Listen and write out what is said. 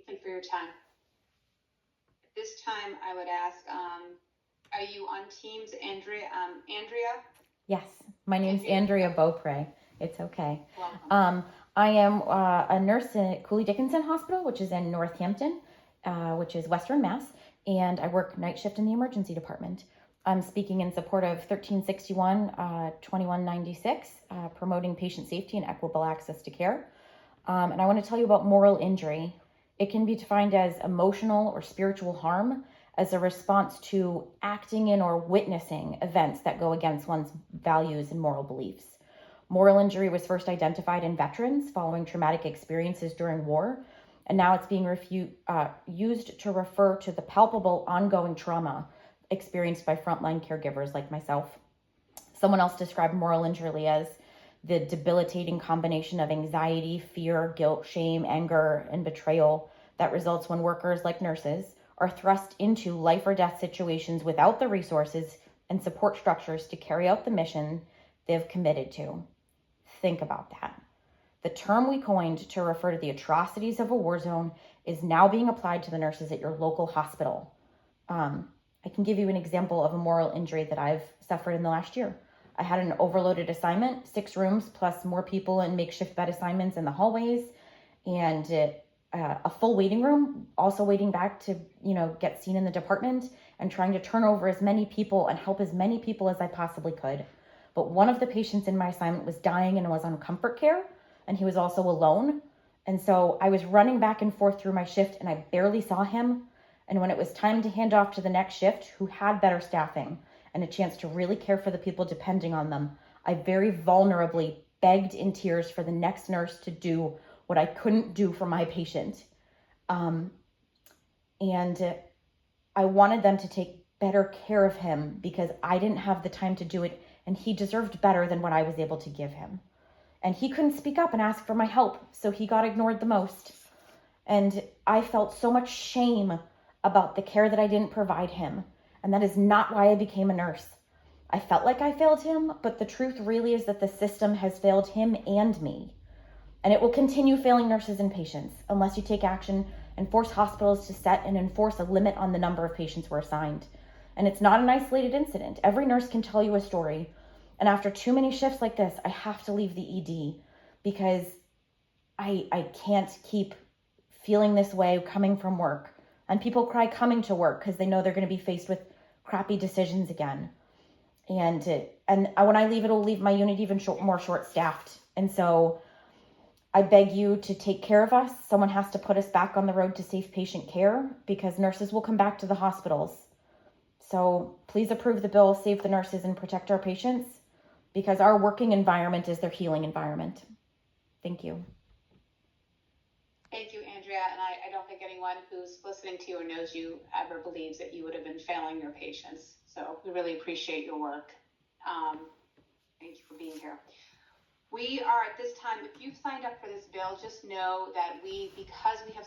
and for your time. At this time, I would ask, are you on Teams, Andrea? Yes, my name's Andrea Beaupre. It's okay. Welcome. I am a nurse at Cooley Dickinson Hospital, which is in Northampton, which is Western Mass, and I work night shift in the emergency department. I'm speaking in support of 1361, 2196, promoting patient safety and equitable access to care. And I want to tell you about moral injury. It can be defined as emotional or spiritual harm as a response to acting in or witnessing events that go against one's values and moral beliefs. Moral injury was first identified in veterans following traumatic experiences during war, and now it's being used to refer to the palpable ongoing trauma experienced by frontline caregivers like myself. Someone else described moral injury as the debilitating combination of anxiety, fear, guilt, shame, anger, and betrayal that results when workers like nurses are thrust into life or death situations without the resources and support structures to carry out the mission they've committed to. Think about that. The term we coined to refer to the atrocities of a war zone is now being applied to the nurses at your local hospital. I can give you an example of a moral injury that I've suffered in the last year. I had an overloaded assignment, 6 rooms plus more people and makeshift bed assignments in the hallways, and a full waiting room, also waiting back to, get seen in the department, and trying to turn over as many people and help as many people as I possibly could. But one of the patients in my assignment was dying and was on comfort care, and he was also alone. And so I was running back and forth through my shift, and I barely saw him. And when it was time to hand off to the next shift, who had better staffing and a chance to really care for the people depending on them, I very vulnerably begged in tears for the next nurse to do what I couldn't do for my patient. And I wanted them to take better care of him because I didn't have the time to do it, and he deserved better than what I was able to give him. And he couldn't speak up and ask for my help, so he got ignored the most. And I felt so much shame about the care that I didn't provide him. And that is not why I became a nurse. I felt like I failed him, but the truth really is that the system has failed him and me. And it will continue failing nurses and patients unless you take action and force hospitals to set and enforce a limit on the number of patients we're assigned. And it's not an isolated incident. Every nurse can tell you a story. And after too many shifts like this, I have to leave the ED because I can't keep feeling this way coming from work. And people cry coming to work because they know they're going to be faced with crappy decisions again. And when I leave, it'll leave my unit even more short-staffed. And so I beg you to take care of us. Someone has to put us back on the road to safe patient care because nurses will come back to the hospitals. So please approve the bill, save the nurses, and protect our patients because our working environment is their healing environment. Thank you. Thank you, Andrea. And I don't think anyone who's listening to you or knows you ever believes that you would have been failing your patients. So we really appreciate your work. Thank you for being here. We are at this time, if you've signed up for this bill, just know that because we have